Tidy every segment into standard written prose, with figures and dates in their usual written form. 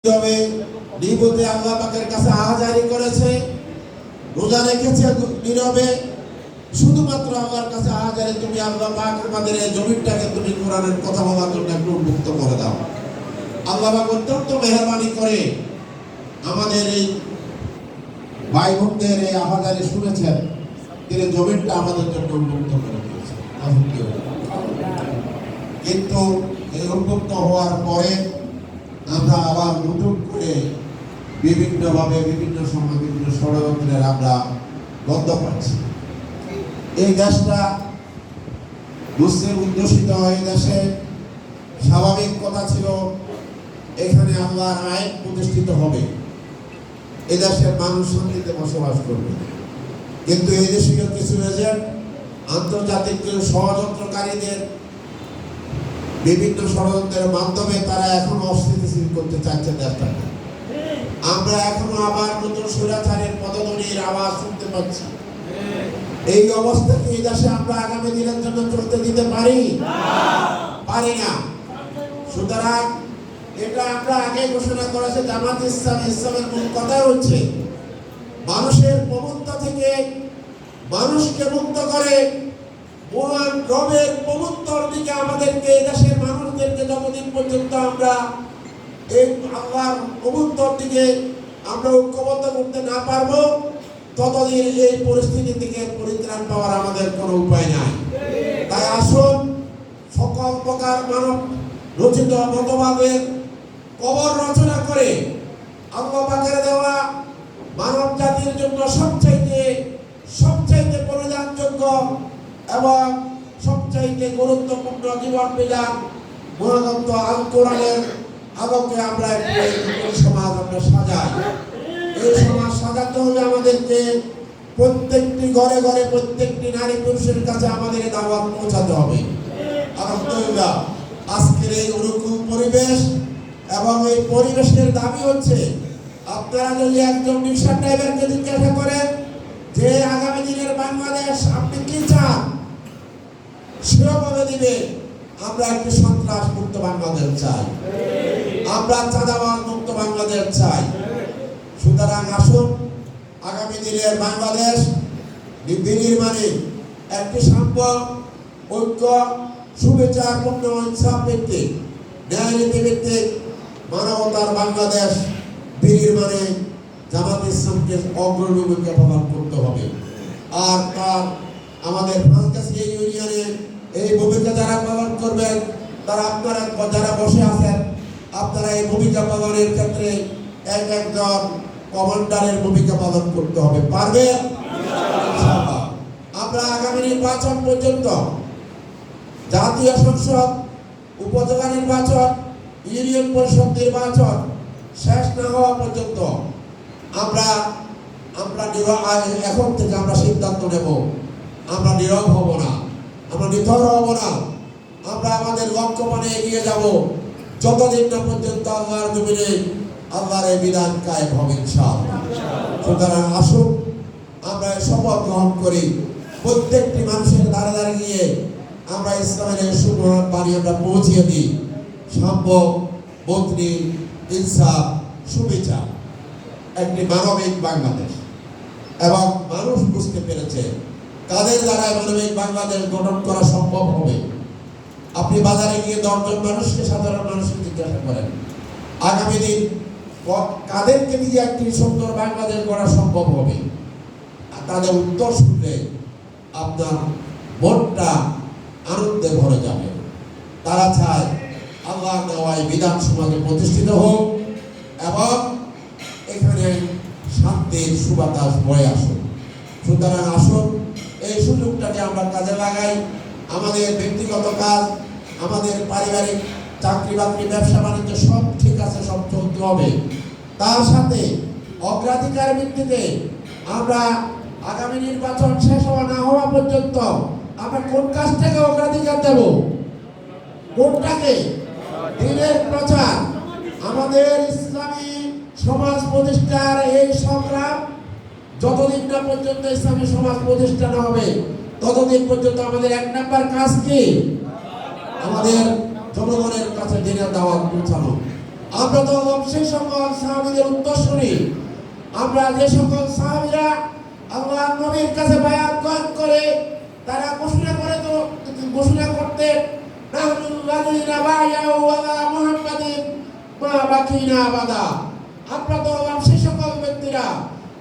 তবে নিয়মিত আল্লাহ পাকের কাছে আহাজারি করেছে, রোজা রেখেছে নীরবে, শুধুমাত্র আল্লাহর কাছে আহাজারি, তুমি আল্লাহ পাক আমাদের এই জমিটাকে তুমি কোরআনের কথা বলার জন্য একটু মুক্ত করে দাও। আল্লাহ পাক অত্যন্ত মেহেরবানি করে আমাদের এই ভাই বোনদের এই আহাজারি শুনেছেন, তিনি জমিটা আমাদের জন্য উন্মুক্ত করে দিয়েছেন। কিন্তু এই উন্মুক্ত হওয়ার পরে আমরা আবার নতুন করে বিভিন্নভাবে বিভিন্ন সময় বিভিন্ন ষড়যন্ত্রের আমরা গন্ধ পাচ্ছি। এই দেশটা মুসলিম উদ্যোষিত এই দেশে স্বাভাবিক কথা ছিল এখানে আল্লাহর আইন প্রতিষ্ঠিত হবে, এই দেশের মানুষ শান্তিতে বসবাস করবে। কিন্তু এই দেশীয় কিছু এজেন্ট আন্তর্জাতিক ষড়যন্ত্রকারীদের বিভিন্ন ষড়যন্ত্রের মাধ্যমে তারা এখনো অস্থিতিশীল করতে চাচ্ছে দেশটাকে। আমরা এখনো আবার নতুন স্বৈরাচারের পদধ্বনির আওয়াজ শুনতে পাচ্ছি। এই অবস্থাকে এই দেশে আমরা আগামী দিনের জন্য চলতে দিতে পারি না। সুতরাং এটা আমরা আগে ঘোষণা করেছে জামাত ইসলাম, ইসলামের মূল কথা হচ্ছে মানুষের প্রবণতা থেকে মানুষকে মুক্ত করে মহান রবের পবিত্র দিকে আমাদেরকে এই দেশের মানুষদেরকে যতদিন পর্যন্ত আমরা এই আল্লাহর পবিত্র দিকে আমরা ঐক্যবদ্ধ করতে না পারবো, ততদিন এই পরিস্থিতি থেকে পরিত্রাণ পাওয়ার আমাদের কোনো উপায় নাই। তাই আসুন সকল প্রকার মানব রচিত মতবাদের কবর রচনা করে আল্লাহ পাকের দেওয়া মানব জাতির জন্য সবচাইতে পরিধানযোগ্য এবং সবচাইতে গুরুত্বপূর্ণ জীবন বিধান মহাগ্রন্থ আল কোরআনের আলোকে আমরা এই সমাজ আমরা সাজাই। এই সমাজ সাজাতে হলে আমাদেরকে প্রত্যেকটি ঘরে ঘরে প্রত্যেকটি নারী পুরুষের কাছে আমাদের দাওয়াত পৌঁছাতে হবে। আলহামদুলিল্লাহ আজকের এই অনুকূল পরিবেশ এবং এই পরিবেশের দাবি হচ্ছে আপনারা যদি একজন রিকশা ড্রাইভারকে জিজ্ঞাসা করেন যে আগামী দিনের বাংলাদেশ আপনি কি চান, সেও বলে দিবে আমরা একটি সন্ত্রাস মুক্ত বাংলাদেশ চাই, আমরা চাঁদাবাজ মুক্ত বাংলাদেশ চাই। সুতরাং আসুন আগামী দিনের বাংলাদেশ বিনির্মাণে একটি সাম্য, ঐক্য, সুবিচারপূর্ণ, ইনসাফ ভিত্তিক, ন্যায় নীতি ভিত্তিক মানবতার বাংলাদেশ বিনির্মাণে জামাত ইসলামকে অগ্রণী ভূমিকা পালন করতে হবে। আর তার আমাদের ফ্রান্সকাশিয়া ইউনিয়নে এই ভূমিকা যারা পালন করবেন তারা আপনারা যারা বসে আছেন আপনারা এই ভূমিকা পালনের ক্ষেত্রে একজন কমান্ডারের ভূমিকা পালন করতে হবে। পারবেন? আমরা আগামী নির্বাচন পর্যন্ত জাতীয় সংসদ, উপজেলা নির্বাচন, ইউনিয়ন পরিষদ নির্বাচন শেষ না হওয়া পর্যন্ত আমরা এখন থেকে আমরা সিদ্ধান্ত নেব, আমরা নীরব হব না, আমরা নিথর হব না, আমরা আমাদের লক্ষ্য মানে এগিয়ে যাব যতদিন না পর্যন্ত আল্লাহর জমিনে আল্লাহর এই বিধান কায়েম হবে ইনশাআল্লাহ। সুতরাং আসুন আমরা শপথ গ্রহণ করি, প্রত্যেকটি মানুষের দ্বারে দ্বারে গিয়ে আমরা ইসলামের এই সুবর্ণ বাণী আমরা পৌঁছিয়ে দিই। সাম্য, বদলি, ইনসাফ, সুবিচার, একটি মানবিক বাংলাদেশ। এবং মানুষ বুঝতে পেরেছে কাদের দ্বারা মানবিক বাংলাদেশ গঠন করা সম্ভব হবে। আপনি বাজারে গিয়ে 10 জন মানুষকে, সাধারণ মানুষকে জিজ্ঞাসা করেন আগামী দিন কাদেরকে দিয়ে একটি সুন্দর বাংলাদেশ গড়া সম্ভব হবে, তাদের উত্তর শুনলে আপনার মনটা আনন্দে ভরে যাবে। তারা চায় আল্লাহর দেওয়া এই বিধান সমাজে প্রতিষ্ঠিত হোক এবং এখানে শান্তির সুবাতাস বয়ে আসুন। সুতরাং আসুন এই সুযোগটাকে আমরা কাজে লাগাই। আমাদের ব্যক্তিগত কাজ, আমাদের পারিবারিক চাকরি বাকরি, ব্যবসা বাণিজ্য সব ঠিক আছে, সব চলতে হবে। তার সাথে অগ্রাধিকার ভিত্তিতে আমরা আগামী নির্বাচন শেষ হওয়া না হওয়া পর্যন্ত আমরা কোন কাজটাকে অগ্রাধিকার দেব, কোনটাকে? দিনের প্রচার, আমাদের ইসলামী সমাজ প্রতিষ্ঠার এই সংগ্রাম যতদিন না পর্যন্ত ইসলামী সমাজ প্রতিষ্ঠা না হবে ততদিন পর্যন্ত আমাদের 1 নাম্বার কাজ কি? আমাদের জনগণের কাছে দিনের দাওয়াত পৌঁছানো। আমরা তো সেই সকল সাহাবীদের উত্তরসূরি। আমরা যে সকল সাহাবীরা আল্লাহ নবীর কাছে বায়াত গ্রহণ করে তারা ঘোষণা করতেন নাহনুল লাযীনা বায়াউ আলা মুহাম্মাদিন মা বাকিনা আবাদা। আমরা তো সেই সকল ব্যক্তিরা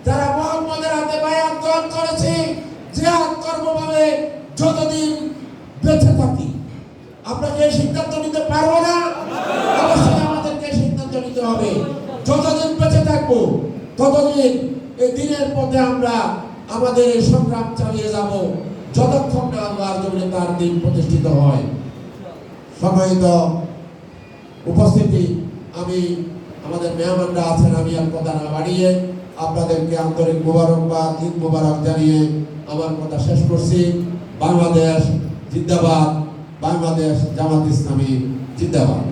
যারা মুহাম্মদের হাতে বায়াত গ্রহণ করেছি, জিহাদ করব ভাবে যতদিন বেঁচে থাকি। আমরা কি সিদ্ধান্ত নিতে পারবো না? অবশ্যই আমাদেরকে সিদ্ধান্ত নিতে হবে। যতদিন বেঁচে থাকবো ততদিন এই দিনের পথে আমরা আমাদের এই সংগ্রাম চালিয়ে যাব, যতক্ষণ না আল্লাহর জমিনে তার দিন প্রতিষ্ঠিত হয়। সম্মানিত উপস্থিতি, আমি আমাদের মেহমানরা আছেন, আমি আর কথা না বাড়িয়ে আপনাদেরকে আন্তরিক মোবারকবাদ, ঈদ মোবারক জানিয়ে আমার কথা শেষ করছি। বাংলাদেশ জিন্দাবাদ, বাংলাদেশ জামাত ইসলামী জিন্দাবাদ।